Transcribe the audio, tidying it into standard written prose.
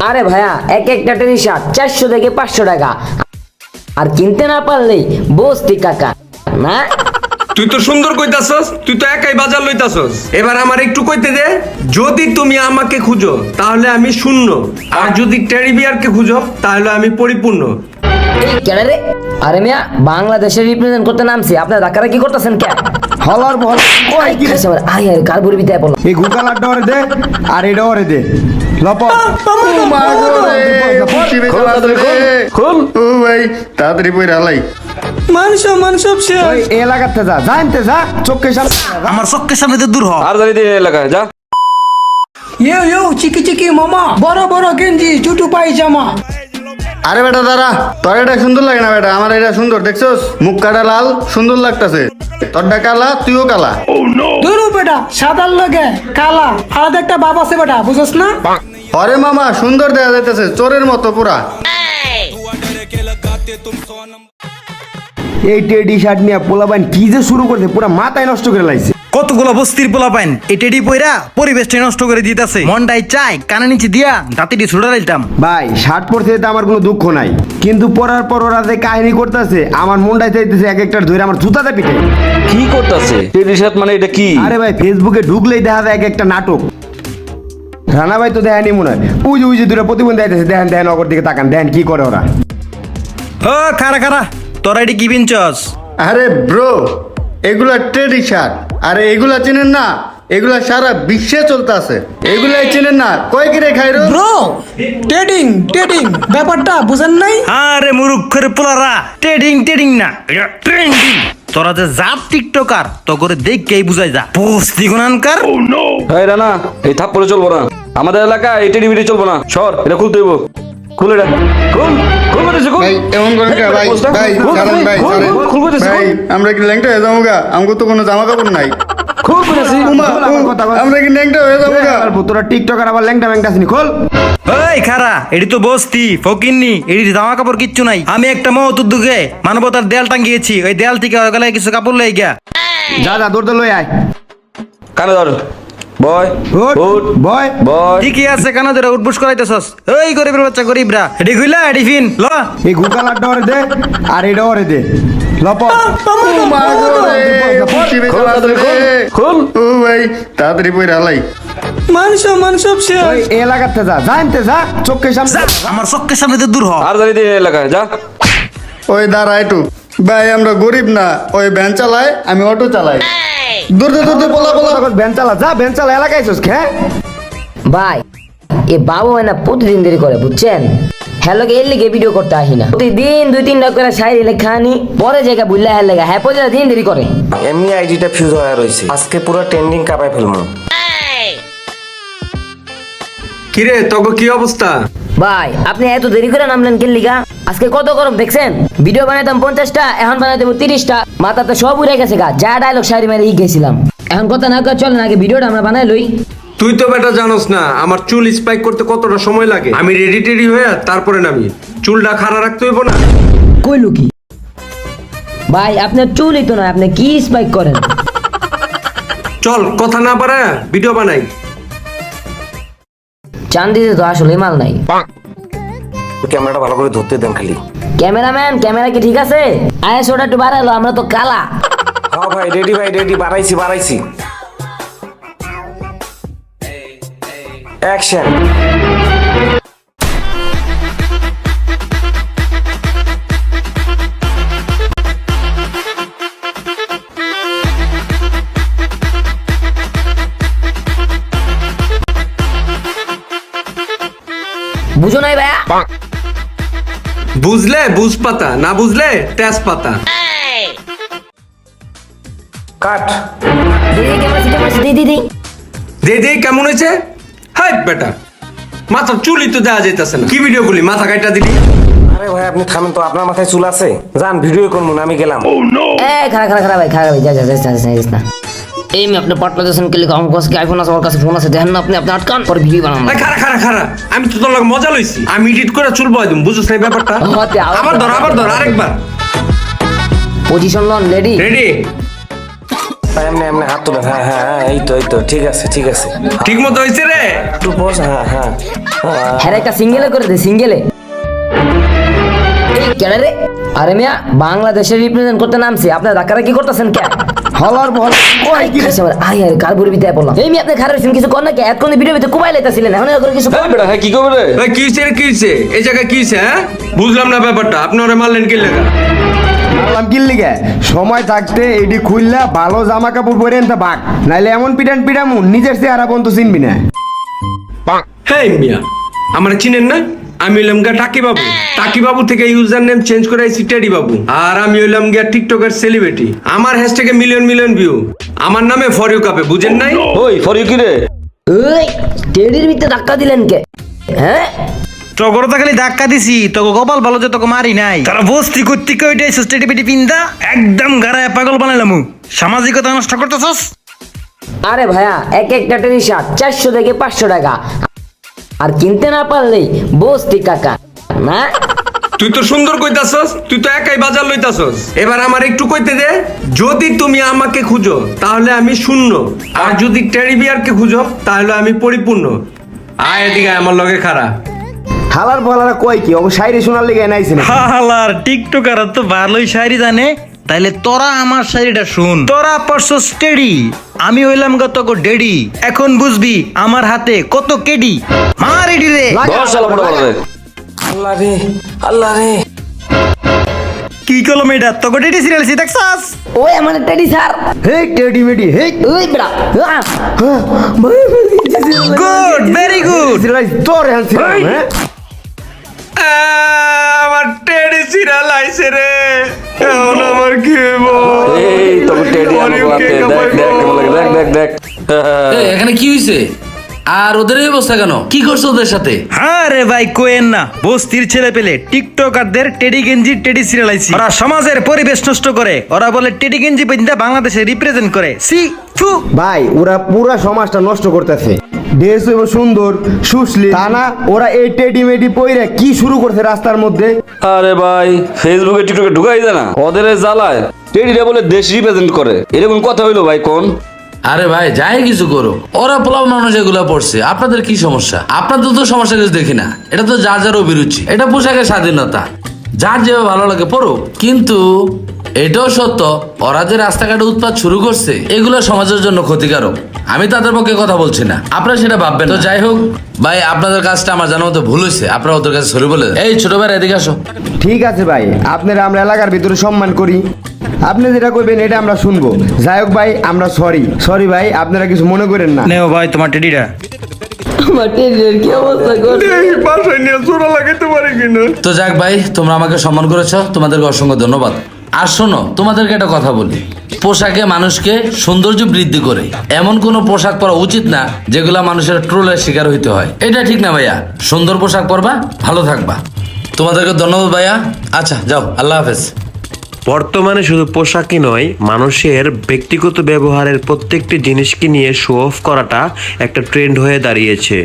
আরে ভাইয়া এক একটা টি শার্ট 400 থেকে 500 টাকা, আর কিনতে না পারলেই বস্তি কাকা না। তুই তো সুন্দর কইতাছস, তুই তো একাই বাজার লইতাছস। এবার আমার একটু কইতে দে। যদি তুমি আমাকে খুঁজো তাহলে আমি শূন্য, আর যদি টেডি বিয়ারকে খুঁজো তাহলে আমি পরিপূর্ণ। এই কেন রে? আরে মিয়া বাংলাদেশের রিপ্রেজেন্ট করতে নামছি, আপনারা ধাক্কারা কি করতেছেন কে? হলার বল ওই খাইছে আমার আই আরে কারবুরি বিদায় বল। এই গুকালারটা ওরে দে আর এটা ওরে দে লপ খুল ও ভাই তাড়াতাড়ি বই রালাই ওই এলাকাতে যা জানতে যা চোখের সামনে আমার চোখের সামনে দূর হ। আর জানি দিয়ে এলাকায় যা। ইয়ো চিকি চিকি মামা, বড় বড় গেঞ্জি চুটু পায়জামা। আরে বেটা দাঁড়া, তোর এটা সুন্দর লাগে না বেটা, আমার এটা সুন্দর দেখছস, মুখ কাটা লাল সুন্দর লাগতাছে, তোরটা কালা তুইও কালা। দুরু বেটা সাদার লগে কালা আলাদা একটা বাপ আছে বেটা, বুঝছস না? আরে মামা সুন্দর দেখা যাইতেছে, চোরের মতো পুরা। এই টেডি শার্ট নিয়ে পোলাবান কি যে শুরু করছে পুরা মাথায় নষ্ট করে লাইছে। কতগুলো বস্তির পোলা পাইন এই টেডি পয়রা পরিবেশটা নষ্ট করে দিতেছে। মনটাই চাই কানে নিচে দিয়া দাঁতিটি ছুড়ে দিতাম। ভাই শার্ট পরতে তো আমার কোনো দুঃখ নাই, কিন্তু পরার পর ওরা যে কাহিনী করতেছে আমার মনটাই চাইতেছে এক একটার ধরে আমার জুতাতে পিঠে। কি করতেছে টেডি শার্ট মানে এটা কি? আরে ভাই ফেসবুকে ঢুকলেই দেখা যায় এক একটা নাটক। রানা ভাই তো দেখেনি মনে হয়, ওই যে দুটো প্রতিবন্ধী আইতেছে, দেখেন দেখেন অগর দিকে তাকান, দেখেন কি করে ওরা। ও খারা খারা তোরা এটি কি বিনছস? আরে ব্রো এগুলা টেডি শার্ট, আরে এগুলা চিনেন না? এগুলা সারা বিশ্বে চলতে আছে, এগুলাই চিনেন না? কয় কিরে খাইরো ব্রো টেডিং টেডিং ব্যাপারটা বুঝেন নাই? আরে মুরুক্ষের পোলারা, টেডিং টেডিং না, এটা ট্রেন্ডিং। তোরা যে জাত টিকটকার তো করে দেখকেই বুঝাই যা বস্তি গুনানকার। এই রানা এই থাপ্পড়ে চলবো না, আমাদের এলাকায় এই টেডি বিডি চলবো না। সর এটা খুলতে হইব, খুলে এটা খুল খুল বলেছি খুল। ভাই এমন করেন কে ভাই? পোস্টার ভাই খুল, ছাড়েন ভাই খুল, ছাড়েন খুল, খুল বলেছি, ভাই, খুল। আমরা কি ল্যাংটা হয়ে যাবো গা? আমাকে তো কোনো জামা কাপড় নাই। খুল বলেছি। আমরা কি ল্যাংটা হয়ে যাবো গা? তোরা টিকটকার আবার ল্যাংটা ম্যাংটা আসিনি, খোল। ওই খারা এটি তো বস্তি ফকিন্নি, এটি জামা কাপড় কিচ্ছু নাই। আমি একটা মহৎ উদ্যোগে মানবতার দেয়াল টাঙ্গিয়েছি, ওই দেয়াল থেকে গেলে কিছু কাপড় লই গিয়া। যা যা দৌড় লই আয়। কানে ধর বয় উঠ বয় বয়। ঠিকই আছে কেন ধরে উঠবুস করাইতেছস? ওই গরিবের বাচ্চা গরিবরা এটি খুইলা এটি ফিন ল। এই গুকালারটা ওরে দে আর এটা ওরে দে লপ। খুল ও ভাই তাড়াতাড়ি বই রালাই। ওই এলাকাতে যা জানতে যা চোখের সামনে। যা, আমার চোখের সামনে দূর হ। আর জানি দিয়ে এলাকায় যা। ওই দাঁড়া একটু ভাই, আমরা গরিব না, ওই ভ্যান চালায় আমি অটো চালাই। দূর দূর দূর পোলা পোলা। ভ্যান চালা যা, ভ্যান চালা এলাকায় আইছস কে? ভাই এ বাবু হয় না প্রতিদিন দেরি করে বুঝছেন। হ্যালো এর লিগে ভিডিও করতে আসি না, প্রতিদিন 2-3টা করে শায়রি লেখা আনি, পরে জায়গা বুঝলে হ্যাঁ লেখা হ্যাঁ পরে দিন দেরি করে। এমনি আইডিটা ফিউজ হয়ে রয়েছে, আজকে পুরো ট্রেন্ডিং কাপায় ফেলবো। কিরে তোকে কি অবস্থা? ভাই আপনি এত দেরি করে নামলেন কেন লিগা? আজকে কত গরম দেখছেন? ভিডিও বানাইতাম 50টা, এখন বানাই দেবো 30টা। মাথাতে সব উড়ে গেছে গা, যা ডায়লগ শায়রি মেরে গেছিলাম। এখন কথা না কয়ে চলেন আগে ভিডিওটা আমরা বানাই লই। তুই তো বেটা জানোস না আমার চুল স্পাইক করতে কতটা সময় লাগে। আমি রেডি টেডি হয়ে তারপরে নামি, চুলটা খাড়া রাখতে হইব না? কইলো কি ভাই, আপনার চুলই তো না, আপনি কি স্পাইক করেন? চল কথা না পারে ভিডিও বানাই। চান্দিতে তো আসলে মাল নাই। ক্যামেরাটা ভালো করে ধরতে দেন খালি। ক্যামেরাম্যান ক্যামেরা কি ঠিক আছে? আইএসওটা একটু বাড়ালো, আমরা তো কালা। হ্যাঁ ভাই রেডি বাড়াইছি। অ্যাকশন। বুঝো নাই ভাইয়া? বুঝলে বুঝ পাতা, না বুঝলে তেজ পাতা। কাট। দে কেমন হয়েছে? হাই বেটা মাথার চুলই তো দেওয়া যাইতেছে না, কি ভিডিও গুলি মাথা কাটা দিলি? আরে ভাই আপনি থামেন তো, আপনার মাথায় চুল আছে? যান ভিডিও করবো না, আমি গেলাম। খারা ভাই যা না। এই আমি আপনার পাটলা দেন কে লিখা আমার কাছে আইফোন আছে, আমার কাছে ফোন আছে, দেখেন না আপনি আটকান পরে ভিডিও বানান। খারা আমি তো তোর লগে মজা লইছি, আমি এডিট করে চুল বয় দিম, বুঝছ না এই ব্যাপারটা? আবার ধর আরেকবার। পজিশন লন রেডি রেডি এমনি এমনি হাত তুলেন, হ্যাঁ হ্যাঁ হ্যাঁ, এই তো ঠিক আছে ঠিক আছে। ঠিক মতো হয়েছে রে? একটু বস, হ্যাঁ হ্যাঁ হ্যাঁ। হ্যাঁ একটা সিঙ্গেলে করে দে, সিঙ্গেলে। এই কেন রে? আরে মিয়া, বাংলাদেশের রিপ্রেজেন্ট করতে নামছি, আপনার ধাক্কারা কি করতেছেন কে? হলার বল কই কি রে? আয় আয় কার বুড়ি বিদায় পড়লাম। এই মিয়া আপনি খারাপ কিছু কর না কে? এতক্ষণ ভিডিও ভিতরে কুবাই লাইতাছিলেন, এখন এরকম কিছু এই বেটা, হ্যাঁ কি করবে রে? ভাই কি হয়েছে রে, কি হয়েছে? এই জায়গায় কি হয়েছে? হ্যাঁ বুঝলাম না ব্যাপারটা, আপনি ওরা মারলেন কি লেগা? মারলাম কি লিগে? সময় থাকতে এডি খুললা ভালো জামা কাপড় পরে এনতে ভাগ, নাইলে এমন পিটান পিটামু নিজের চেহারা পর্যন্ত চিনবি না। হ্যাঁ মিয়া, আমার চিনেন না? আমি হইলাম গা টাকি বাবু। টাকি বাবু থেকে ইউজার নেম চেঞ্জ করে আইছি টেডি বাবু। আর আমি হইলাম গিয়া টিকটকের সেলিব্রিটি। আমার হ্যাশট্যাগে মিলিয়ন মিলিয়ন ভিউ। আমার নামে ফর ইউ কাপে, বুঝেন নাই? ওই ফর ইউ কি রে? ওই টেডির ভিতরে ধাক্কা দিলেন কে? হ্যাঁ টগর তো খালি ধাক্কা দিছি, তোকে কপাল ভালো যে তোকে মারি নাই। তারা বস্তি করতে কইটাই সোস্টেটি পিটি পিন্দা একদম গাড়ায় পাগল বানাইলাম। সামাজিকতা নষ্ট করতেছস। আরে ভাইয়া, এক একটা টেডি শার্ট 400 থেকে 500 টাকা, আর কিনতে না পারলেই বস্তি কাকা না। তুই তো সুন্দর কইতাছস, তুই তো একাই বাজার লইতাছস। এবার আমার একটু কইতে দে, যদি তুমি আমাকে খুঁজো তাহলে আমি শূন্য, আর যদি টেডি বিয়ারকে খুঁজো তাহলে আমি পরিপূর্ণ। আয় এদিকে আমার লগে খাড়া। হালার বলারা কই কি? ও শায়রি শোনার লিগে এনাইছে না। হালার টিকটকার তো ভালোই শায়রি জানে। তাইলে তোরা আমার শায়রিটা শুন। তোরা পারছস টেডি, আমি হইলাম গত ডেডি। এখন বুঝবি আমার হাতে কত কেডি। মার এডি রে। দশ সাল পড়া রে। আল্লাহ রে আল্লাহ রে। কি কলম এটা? তোকে ডেডি সিরিয়াল সি দেখছস? ওই আমার টেডি স্যার। হে টেডি মেডি হে। ওই বড়া গুড, ভেরি গুড। তোর হ্যান্সি হ্যাঁ? আমার টেডি সিরিয়াল আইছে রে, এখন আমার কি হইব? এই তোকে টেডি আমার হাতে দেখ দেখ কেমন লাগে, দেখ দেখ দেখ। এখানে কি হইছে? আর ওদের এই অবস্থা কেন? কি করছো ওদের সাথে? হ্যাঁ রে ভাই, কোয়েন না। বস্তির ছেলে পেলে টিকটকারদের টেডি গেঞ্জি টেডি সিরিয়াল আইছি। ওরা সমাজের পরিবেশ নষ্ট করে। ওরা বলে টেডি গেঞ্জি পিন্দা বাংলাদেশে রিপ্রেজেন্ট করে। সি ফু। ভাই ওরা পুরা সমাজটা নষ্ট করতেছে। ড্রেস হইব সুন্দর সুশ্লী, তা না ওরা এই টেডি মেডি পইরা কি শুরু করছে রাস্তার মধ্যে। আরে ভাই, ফেসবুকে টিকটকে ঢুকাই যায় না, ওদের এই জ্বালায় টেডিটা বলে দেশ রিপ্রেজেন্ট করে। এরকম কথা হইলো ভাই কোন? আরে ভাই যাই কিছু করো, ওরা পোলাও মানুষ এগুলা পড়ছে, আপনাদের কি সমস্যা? আপনাদের তো সমস্যা কিছু দেখি না। এটা তো যার যার অভিরুচি, এটা পোশাকের স্বাধীনতা, যার যেভাবে ভালো লাগে পড়ো। কিন্তু এটাও সত্য, ওরা যে রাস্তাঘাটে উৎপাত শুরু করছে এগুলো সমাজের জন্য ক্ষতিকারক। আমি তাদের পক্ষে কথা বলছি না, আপনারা সেটা ভাববেন। তো যাই হোক ভাই, আপনাদের কাজটা আমার জানার মতো ভুল হয়েছে, আপনারা ওদের কাছে সরি বলে। এই ছোট ভাই এদিকে আসো। ঠিক আছে ভাই, আপনারা আমরা এলাকার ভিতরে সম্মান করি, আপনি যেটা কইবেন এটা আমরা শুনবো। যাই হোক ভাই, আমরা সরি ভাই, আপনারা কিছু মনে করেন না। নেও ভাই তোমার টেডিটা। আমার টেডির কি অবস্থা করছে? এই বাসায় নিয়ে জোড়া লাগাইতে পারি কিনা? তো যাক ভাই, তোমরা আমাকে সম্মান করেছো, তোমাদেরকে অসংখ্য ধন্যবাদ। আর শোনো, তোমাদেরকে একটা কথা বলি, পোশাকে মানুষকে সৌন্দর্য বৃদ্ধি করে এমন কোনো পোশাক পরা উচিত না যেগুলা মানুষের ট্রোলের শিকার হইতে হয়। এটা ঠিক না ভাইয়া। সুন্দর পোশাক পরবা, ভালো থাকবা। তোমাদেরকে ধন্যবাদ ভাইয়া। আচ্ছা যাও, আল্লাহ হাফেজ। বর্তমানে শুধু পোশাকই নয়, মানুষের ব্যক্তিগত ব্যবহারের প্রত্যেকটি জিনিসকে নিয়ে শো অফ করাটা একটা ট্রেন্ড হয়ে দাঁড়িয়েছে।